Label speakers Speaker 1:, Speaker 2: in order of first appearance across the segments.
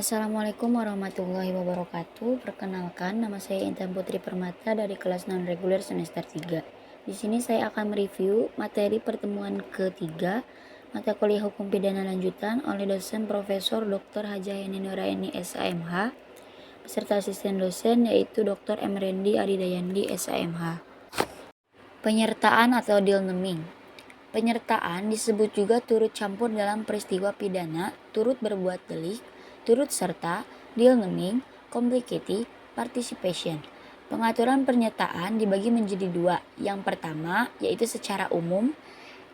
Speaker 1: Assalamualaikum warahmatullahi wabarakatuh. Perkenalkan, nama saya Intan Putri Permata dari kelas non-reguler semester 3. Di sini saya akan mereview materi pertemuan ketiga mata kuliah Hukum Pidana Lanjutan oleh dosen Profesor Dr. Hajah Yani Nuraini SAMH beserta asisten dosen yaitu Dr. M. Rendi Adidayandi SAMH. Penyertaan atau deal-naming. Penyertaan disebut juga turut campur dalam peristiwa pidana, turut berbuat delik, turut serta, deal-naming, complicity, participation. Pengaturan penyertaan dibagi menjadi dua. Yang pertama yaitu secara umum,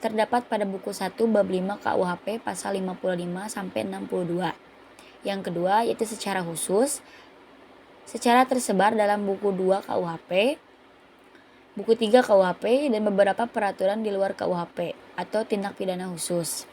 Speaker 1: terdapat pada buku 1 bab 5 KUHP pasal 55 sampai 62. Yang kedua yaitu secara khusus, secara tersebar dalam buku 2 KUHP, buku 3 KUHP, dan beberapa peraturan di luar KUHP atau tindak pidana khusus.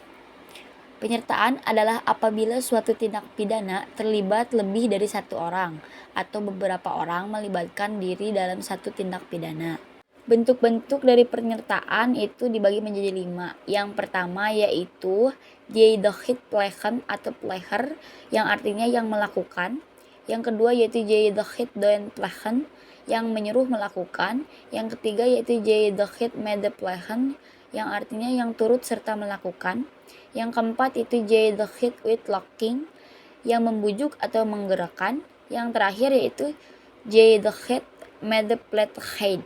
Speaker 1: Penyertaan adalah apabila suatu tindak pidana terlibat lebih dari satu orang atau beberapa orang melibatkan diri dalam satu tindak pidana. Bentuk-bentuk dari penyertaan itu dibagi menjadi 5. Yang pertama yaitu Jaydochit plegen atau pleger yang artinya yang melakukan. Yang kedua yaitu Jaydochit doen plegen yang menyuruh melakukan. Yang ketiga yaitu Jaydochit mede plegen yang artinya yang turut serta melakukan. Yang keempat itu Jaydochit uitlokking yang membujuk atau menggerakkan. Yang terakhir yaitu Jaydochit mede plegheid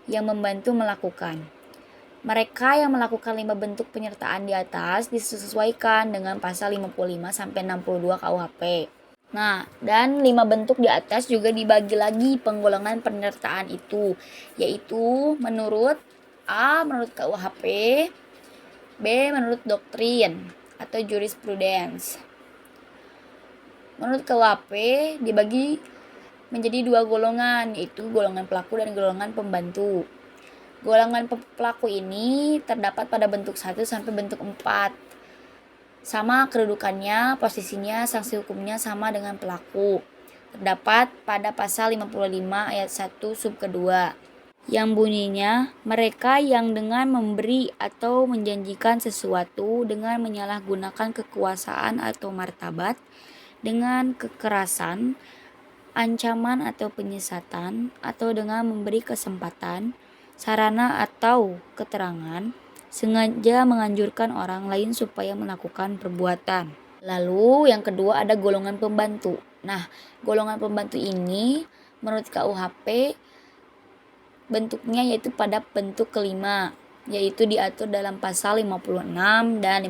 Speaker 1: yang membantu melakukan. Mereka yang melakukan 5 bentuk penyertaan di atas disesuaikan dengan pasal 55 sampai 62 KUHP. Nah, dan 5 bentuk di atas juga dibagi lagi penggolongan penyertaan itu, yaitu menurut A menurut KUHP, B menurut doktrin atau jurisprudence. Menurut KUHP dibagi menjadi 2 golongan, yaitu golongan pelaku dan golongan pembantu. Golongan pelaku ini terdapat pada bentuk 1 sampai bentuk 4. Sama kedudukannya, posisinya, sanksi hukumnya sama dengan pelaku. Terdapat pada pasal 55 ayat 1 sub kedua. Yang bunyinya, mereka yang dengan memberi atau menjanjikan sesuatu dengan menyalahgunakan kekuasaan atau martabat, dengan kekerasan, ancaman atau penyesatan, atau dengan memberi kesempatan, sarana atau keterangan, sengaja menganjurkan orang lain supaya melakukan perbuatan. Lalu yang kedua ada golongan pembantu. Nah, golongan pembantu ini menurut KUHP bentuknya yaitu pada bentuk kelima, yaitu diatur dalam pasal 56 dan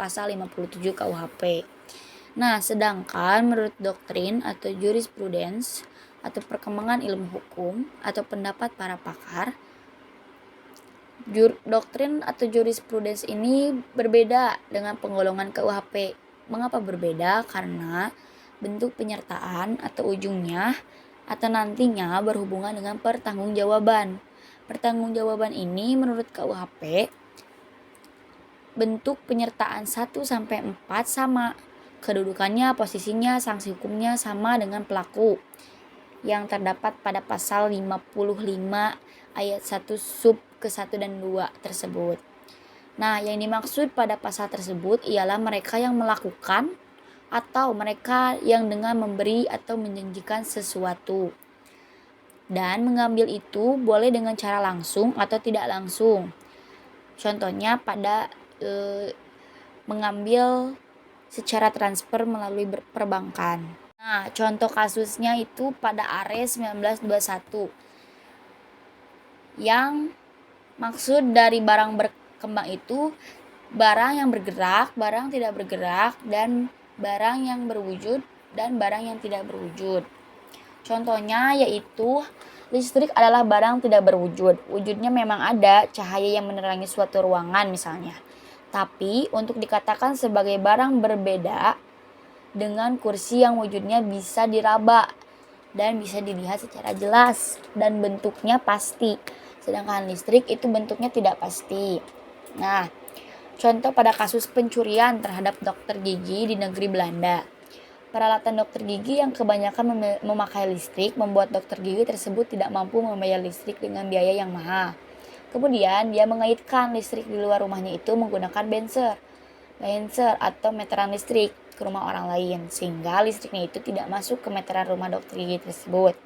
Speaker 1: pasal 57 KUHP. Nah, sedangkan menurut doktrin atau jurisprudence atau perkembangan ilmu hukum atau pendapat para pakar, doktrin atau jurisprudence ini berbeda dengan penggolongan KUHP. Mengapa berbeda? Karena bentuk penyertaan atau ujungnya atau nantinya berhubungan dengan pertanggungjawaban. Pertanggungjawaban ini menurut KUHP bentuk penyertaan 1 sampai 4 sama. Kedudukannya, posisinya, sanksi hukumnya sama dengan pelaku yang terdapat pada pasal 55 ayat 1 sub ke-1 dan 2 tersebut. Nah, yang dimaksud pada pasal tersebut ialah mereka yang melakukan atau mereka yang dengan memberi atau menjanjikan sesuatu. Dan mengambil itu boleh dengan cara langsung atau tidak langsung. Contohnya pada mengambil secara transfer melalui perbankan. Nah, contoh kasusnya itu pada Ares 1921. Yang maksud dari barang berkembang itu barang yang bergerak, barang tidak bergerak, dan barang yang berwujud dan barang yang tidak berwujud. Contohnya yaitu listrik adalah barang tidak berwujud. Wujudnya memang ada, cahaya yang menerangi suatu ruangan misalnya. Tapi untuk dikatakan sebagai barang berbeda dengan kursi yang wujudnya bisa diraba dan bisa dilihat secara jelas dan bentuknya pasti. Sedangkan listrik itu bentuknya tidak pasti. Nah, contoh pada kasus pencurian terhadap dokter gigi di negeri Belanda. Peralatan dokter gigi yang kebanyakan memakai listrik membuat dokter gigi tersebut tidak mampu membayar listrik dengan biaya yang mahal. Kemudian dia mengaitkan listrik di luar rumahnya itu menggunakan benser atau meteran listrik. ke rumah orang lain, sehingga listriknya itu tidak masuk ke meteran rumah dokter gigi tersebut.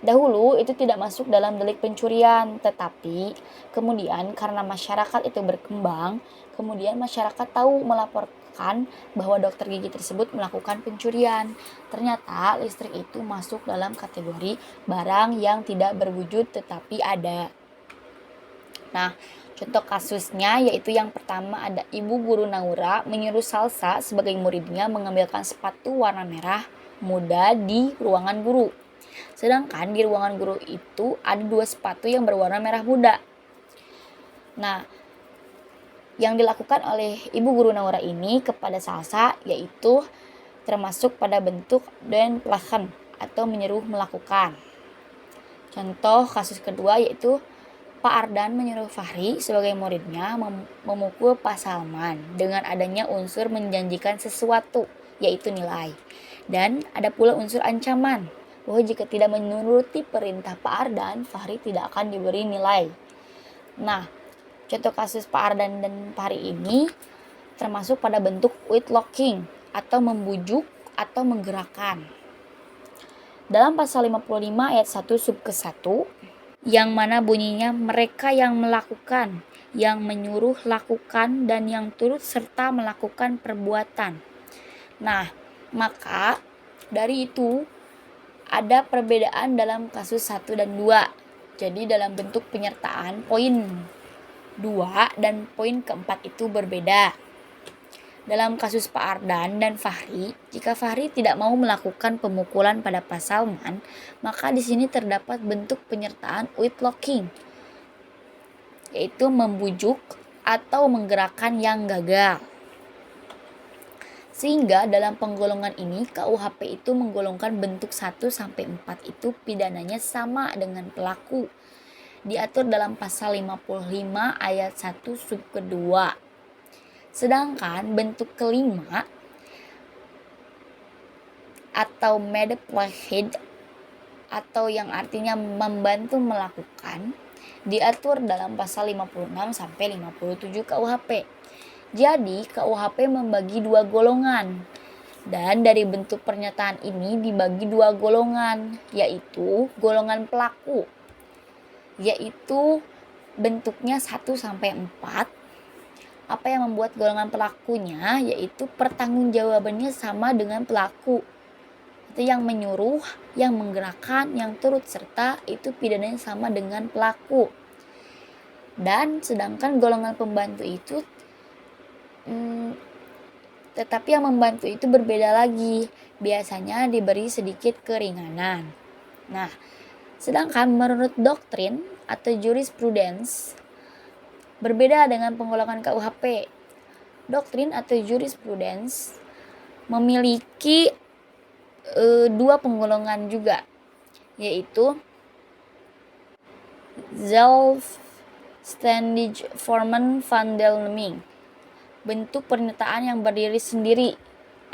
Speaker 1: Dahulu itu tidak masuk dalam delik pencurian, tetapi kemudian karena masyarakat itu berkembang, kemudian masyarakat tahu melaporkan bahwa dokter gigi tersebut melakukan pencurian. Ternyata listrik itu masuk dalam kategori barang yang tidak berwujud tetapi ada. Nah, contoh kasusnya yaitu yang pertama ada ibu guru Naura menyuruh Salsa sebagai muridnya mengambilkan sepatu warna merah muda di ruangan guru. Sedangkan di ruangan guru itu ada 2 sepatu yang berwarna merah muda. Nah, yang dilakukan oleh ibu guru Naura ini kepada Salsa yaitu termasuk pada bentuk dan pelahan atau menyuruh melakukan. Contoh kasus kedua yaitu Pak Ardan menyuruh Fahri sebagai muridnya memukul Pak Salman dengan adanya unsur menjanjikan sesuatu, yaitu nilai. Dan ada pula unsur ancaman, bahwa jika tidak menuruti perintah Pak Ardan, Fahri tidak akan diberi nilai. Nah, contoh kasus Pak Ardan dan Fahri ini termasuk pada bentuk with locking atau membujuk atau menggerakkan. Dalam pasal 55 ayat 1 sub ke 1, yang mana bunyinya mereka yang melakukan, yang menyuruh lakukan, dan yang turut serta melakukan perbuatan. Nah, maka dari itu ada perbedaan dalam kasus 1 dan 2. Jadi dalam bentuk penyertaan poin 2 dan poin keempat itu berbeda. Dalam kasus Pak Ardan dan Fahri, jika Fahri tidak mau melakukan pemukulan pada Pak Salman, maka di sini terdapat bentuk penyertaan with locking, yaitu membujuk atau menggerakkan yang gagal. Sehingga dalam penggolongan ini KUHP itu menggolongkan bentuk 1 sampai 4 itu pidananya sama dengan pelaku. Diatur dalam pasal 55 ayat 1 sub kedua. Sedangkan bentuk kelima atau medeployed atau yang artinya membantu melakukan diatur dalam pasal 56 sampai 57 KUHP. Jadi KUHP membagi 2 golongan. Dan dari bentuk pernyataan ini dibagi 2 golongan, yaitu golongan pelaku, yaitu bentuknya 1 sampai 4. Apa yang membuat golongan pelakunya yaitu pertanggungjawabannya sama dengan pelaku. Itu yang menyuruh, yang menggerakkan, yang turut serta itu pidananya sama dengan pelaku. Dan sedangkan golongan pembantu itu tetapi yang membantu itu berbeda lagi. Biasanya diberi sedikit keringanan. Nah, sedangkan menurut doktrin atau jurisprudence berbeda dengan penggolongan KUHP. Doktrin atau jurisprudence memiliki 2 penggolongan juga, yaitu zelfstandige vormen van deelneming, bentuk pernyataan yang berdiri sendiri,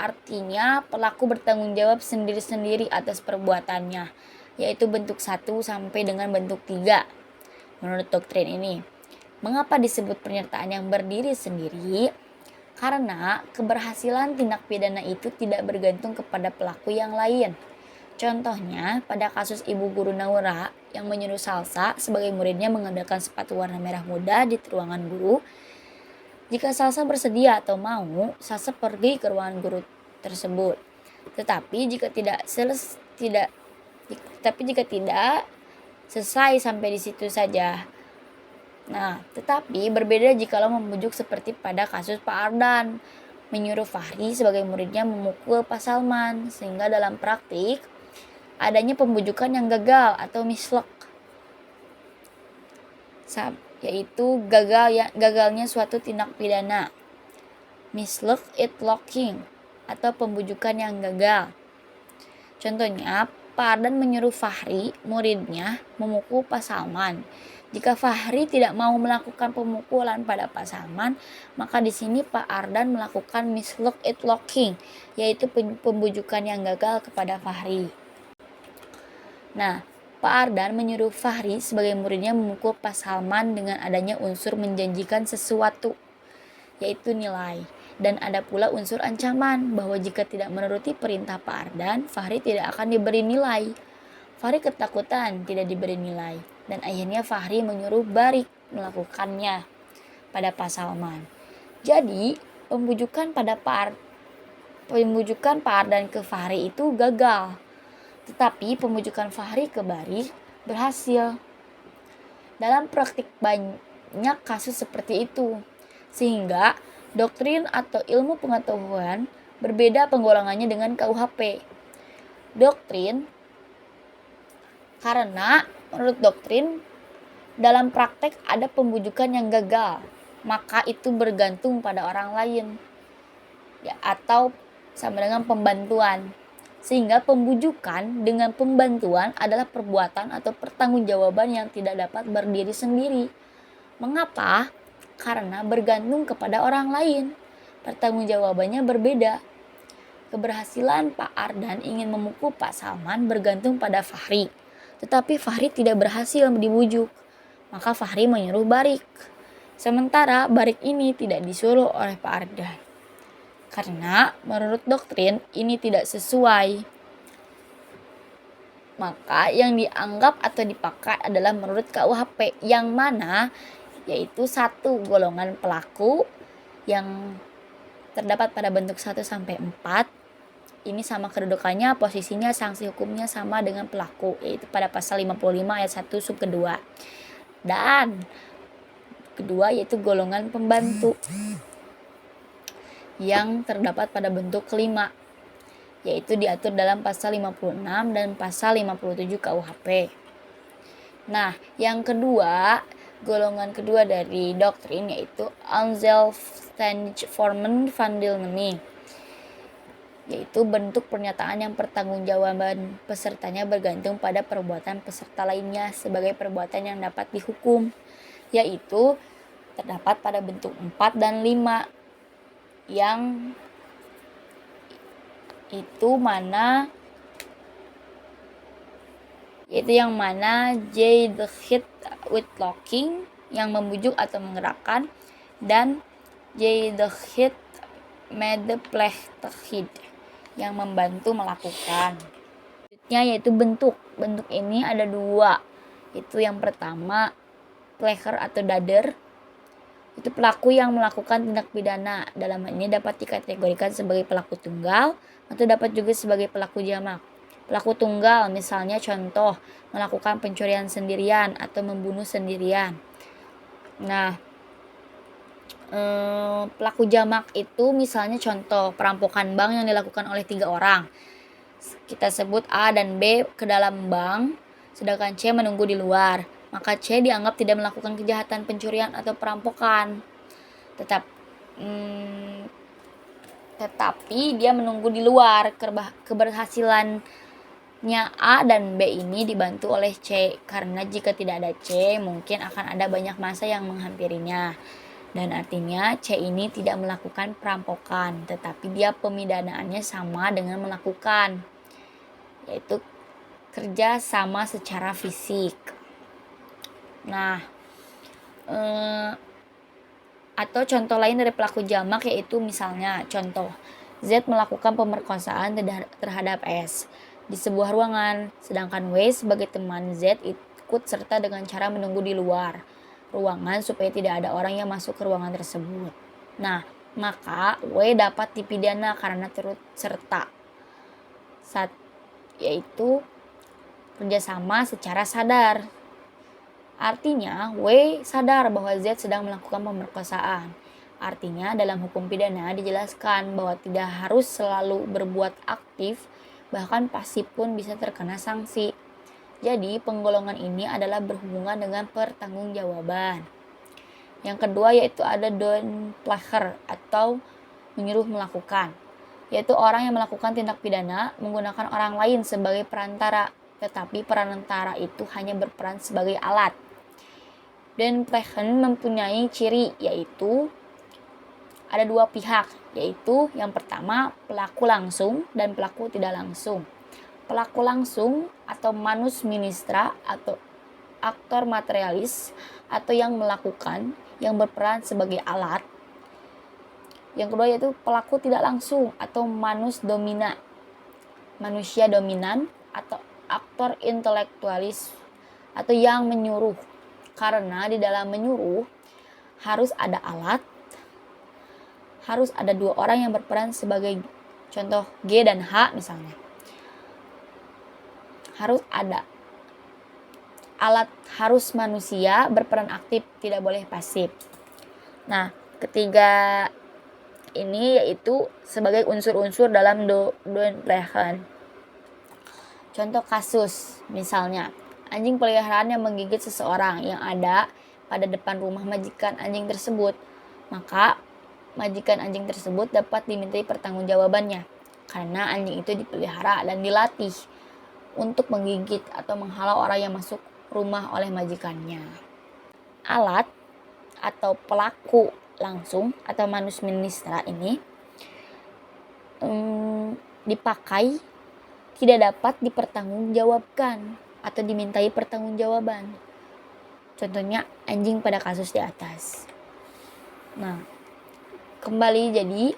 Speaker 1: artinya pelaku bertanggung jawab sendiri-sendiri atas perbuatannya, yaitu bentuk 1 sampai dengan bentuk 3 menurut doktrin ini. Mengapa disebut pernyataan yang berdiri sendiri? Karena keberhasilan tindak pidana itu tidak bergantung kepada pelaku yang lain. Contohnya, pada kasus ibu guru Naura yang menyuruh Salsa sebagai muridnya mengambilkan sepatu warna merah muda di ruangan guru. Jika Salsa bersedia atau mau, Salsa pergi ke ruangan guru tersebut. Tetapi jika tidak selesai sampai di situ saja. Nah, tetapi berbeda jikalau membujuk seperti pada kasus Pak Ardan menyuruh Fahri sebagai muridnya memukul Pak Salman, sehingga dalam praktik adanya pembujukan yang gagal atau mislock, yaitu gagalnya suatu tindak pidana. Mislock it locking atau pembujukan yang gagal. Contohnya, Pak Ardan menyuruh Fahri muridnya memukul Pak Salman. Jika Fahri tidak mau melakukan pemukulan pada Pak Salman, maka di sini Pak Ardan melakukan mislock it locking, yaitu pembujukan yang gagal kepada Fahri. Nah, Pak Ardan menyuruh Fahri sebagai muridnya memukul Pak Salman dengan adanya unsur menjanjikan sesuatu, yaitu nilai. Dan ada pula unsur ancaman bahwa jika tidak menuruti perintah Pak Ardan, Fahri tidak akan diberi nilai. Fahri ketakutan tidak diberi nilai, dan akhirnya Fahri menyuruh Barik melakukannya pada Pak Salman. Jadi, pembujukan Pak Ardan ke Fahri itu gagal. Tetapi pembujukan Fahri ke Barik berhasil. Dalam praktik banyak kasus seperti itu. Sehingga doktrin atau ilmu pengetahuan berbeda penggolongannya dengan KUHP. Doktrin karena menurut doktrin dalam praktek ada pembujukan yang gagal, maka itu bergantung pada orang lain ya, atau sama dengan pembantuan. Sehingga pembujukan dengan pembantuan adalah perbuatan atau pertanggungjawaban yang tidak dapat berdiri sendiri. Mengapa? Karena bergantung kepada orang lain. Pertanggungjawabannya berbeda. Keberhasilan Pak Ardan ingin memukul Pak Salman bergantung pada Fahri. Tetapi Fahri tidak berhasil dibujuk. Maka Fahri menyuruh Barik. Sementara Barik ini tidak disuruh oleh Pak Ardan. Karena menurut doktrin ini tidak sesuai. Maka yang dianggap atau dipakai adalah menurut KUHP, yang mana yaitu satu golongan pelaku yang terdapat pada bentuk 1-4. Ini sama kedudukannya, posisinya, sanksi hukumnya sama dengan pelaku, yaitu pada pasal 55 ayat 1 sub kedua. Dan kedua yaitu golongan pembantu yang terdapat pada bentuk kelima, yaitu diatur dalam pasal 56 dan pasal 57 KUHP. Nah, yang kedua, golongan kedua dari doktrin yaitu onzelfstandige vormen van deelneming, yaitu bentuk pernyataan yang pertanggungjawaban pesertanya bergantung pada perbuatan peserta lainnya sebagai perbuatan yang dapat dihukum, yaitu terdapat pada bentuk 4 dan 5, yang mana J the hit with locking yang membujuk atau menggerakkan, dan J the hit made the plechtigheid yang membantu melakukan. Selanjutnya yaitu bentuk. Bentuk ini ada dua. Itu yang pertama, plecher atau dader. Itu pelaku yang melakukan tindak pidana. Dalam hal ini dapat dikategorikan sebagai pelaku tunggal atau dapat juga sebagai pelaku jamak. Pelaku tunggal misalnya contoh melakukan pencurian sendirian atau membunuh sendirian. Nah, pelaku jamak itu misalnya contoh perampokan bank yang dilakukan oleh 3 orang. Kita sebut A dan B ke dalam bank, sedangkan C menunggu di luar. Maka C dianggap tidak melakukan kejahatan pencurian atau perampokan. Tetapi dia menunggu di luar. Keberhasilannya A dan B ini dibantu oleh C, karena jika tidak ada C mungkin akan ada banyak massa yang menghampirinya. Dan artinya C ini tidak melakukan perampokan, tetapi dia pemidanaannya sama dengan melakukan, yaitu kerja sama secara fisik. Nah, atau contoh lain dari pelaku jamak yaitu misalnya contoh Z melakukan pemerkosaan terhadap S di sebuah ruangan, sedangkan W sebagai teman Z ikut serta dengan cara menunggu di luar ruangan supaya tidak ada orang yang masuk ke ruangan tersebut. Nah, maka W dapat dipidana karena turut serta, yaitu kerjasama secara sadar. Artinya, W sadar bahwa Z sedang melakukan pemerkosaan. Artinya, dalam hukum pidana dijelaskan bahwa tidak harus selalu berbuat aktif, bahkan pasif pun bisa terkena sanksi. Jadi, penggolongan ini adalah berhubungan dengan pertanggungjawaban. Yang kedua yaitu ada doenpleger atau menyuruh melakukan, yaitu orang yang melakukan tindak pidana menggunakan orang lain sebagai perantara, tetapi perantara itu hanya berperan sebagai alat. Dan plegen mempunyai ciri yaitu ada dua pihak, yaitu yang pertama pelaku langsung dan pelaku tidak langsung. Pelaku langsung atau manus ministra atau aktor materialis atau yang melakukan, yang berperan sebagai alat, Yang kedua yaitu pelaku tidak langsung atau manusia dominan atau aktor intelektualis atau yang menyuruh. Karena di dalam menyuruh harus ada alat, harus ada dua orang yang berperan sebagai contoh G dan H misalnya. Harus ada alat, harus manusia berperan aktif, tidak boleh pasif. Nah, ketiga ini yaitu sebagai unsur-unsur dalam Doenplechen. Contoh kasus, misalnya anjing peliharaan yang menggigit seseorang yang ada pada depan rumah majikan anjing tersebut, maka majikan anjing tersebut dapat dimintai pertanggungjawabannya karena anjing itu dipelihara dan dilatih untuk menggigit atau menghalau orang yang masuk rumah oleh majikannya. Alat atau pelaku langsung atau manus ministra ini dipakai tidak dapat dipertanggungjawabkan atau dimintai pertanggungjawaban. Contohnya anjing pada kasus di atas. Nah, kembali jadi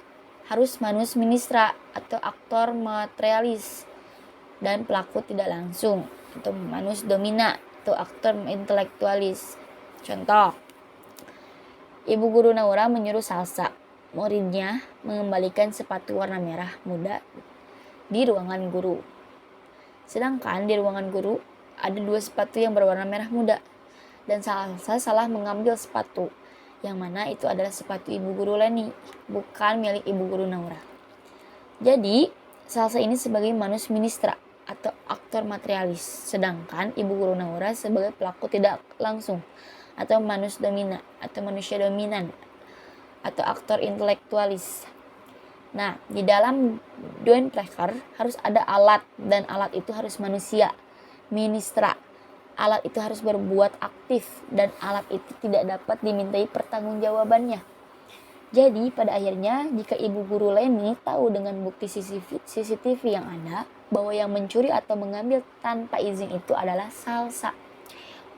Speaker 1: harus manus ministra atau aktor materialis dan pelaku tidak langsung atau manus domina atau aktor intelektualis. Contoh, Ibu guru Naura menyuruh Salsa, muridnya, mengembalikan sepatu warna merah muda di ruangan guru. Sedangkan di ruangan guru ada 2 sepatu yang berwarna merah muda dan Salsa salah mengambil sepatu, yang mana itu adalah sepatu Ibu guru Leni, bukan milik Ibu guru Naura. Jadi, Salsa ini sebagai manus ministra atau aktor materialis, sedangkan Ibu guru Naura sebagai pelaku tidak langsung atau manus domina atau manusia dominan atau aktor intelektualis. Nah, di dalam Doenplecher harus ada alat dan alat itu harus manusia, ministra. Alat itu harus berbuat aktif dan alat itu tidak dapat dimintai pertanggungjawabannya. Jadi pada akhirnya jika Ibu guru Leni tahu dengan bukti CCTV yang ada bahwa yang mencuri atau mengambil tanpa izin itu adalah Salsa.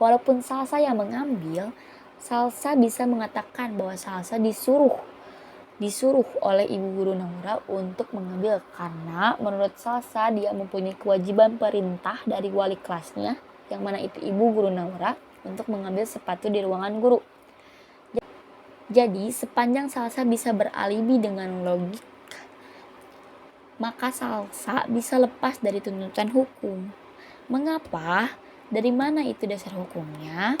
Speaker 1: Walaupun Salsa yang mengambil, Salsa bisa mengatakan bahwa Salsa disuruh oleh Ibu guru Naura untuk mengambil karena menurut Salsa dia mempunyai kewajiban perintah dari wali kelasnya yang mana itu Ibu guru Naura untuk mengambil sepatu di ruangan guru. Jadi sepanjang Salsa bisa beralibi dengan logik, maka Salsa bisa lepas dari tuntutan hukum. Mengapa? Dari mana itu dasar hukumnya?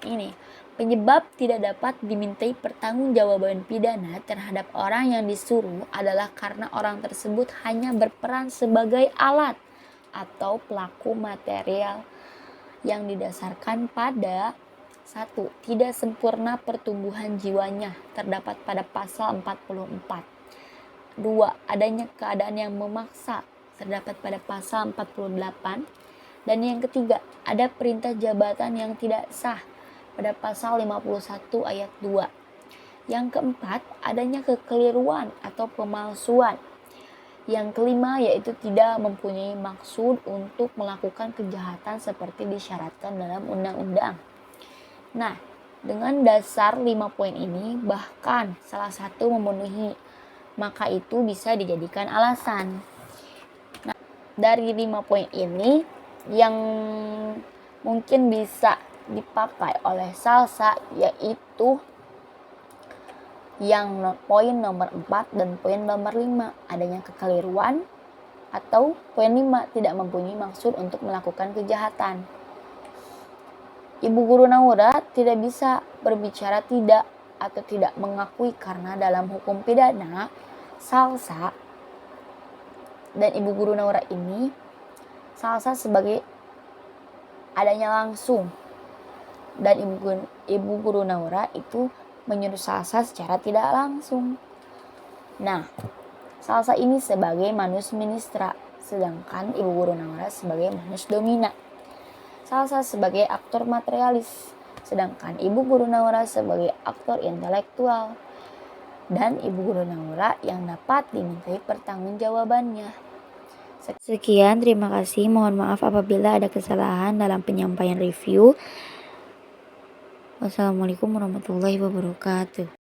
Speaker 1: Ini, penyebab tidak dapat dimintai pertanggungjawaban pidana terhadap orang yang disuruh adalah karena orang tersebut hanya berperan sebagai alat atau pelaku material yang didasarkan pada 1. Tidak sempurna pertumbuhan jiwanya terdapat pada pasal 44. 2. Adanya keadaan yang memaksa terdapat pada pasal 48. Dan yang ketiga, ada perintah jabatan yang tidak sah pada pasal 51 ayat 2. Yang keempat, adanya kekeliruan atau pemalsuan. Yang kelima yaitu tidak mempunyai maksud untuk melakukan kejahatan seperti disyaratkan dalam undang-undang. Nah, dengan dasar 5 poin ini bahkan salah satu memenuhi, maka itu bisa dijadikan alasan. Nah, dari 5 poin ini yang mungkin bisa dipakai oleh Salsa yaitu yang poin nomor 4 dan poin nomor 5, adanya kekeliruan, atau poin 5 tidak mempunyai maksud untuk melakukan kejahatan. Ibu guru Naura tidak bisa berbicara tidak atau tidak mengakui karena dalam hukum pidana Salsa dan Ibu guru Naura ini Salsa sebagai adanya langsung dan Ibu guru Naura itu menyuruh Salsa secara tidak langsung. Nah, Salsa ini sebagai manus ministra, sedangkan Ibu guru Naura sebagai manus domina. Salsa sebagai aktor materialis, sedangkan Ibu guru Naura sebagai aktor intelektual. Dan Ibu guru Naura yang dapat dimintai pertanggungjawabannya. Sekian, terima kasih. Mohon maaf apabila ada kesalahan dalam penyampaian review. Wassalamualaikum warahmatullahi wabarakatuh.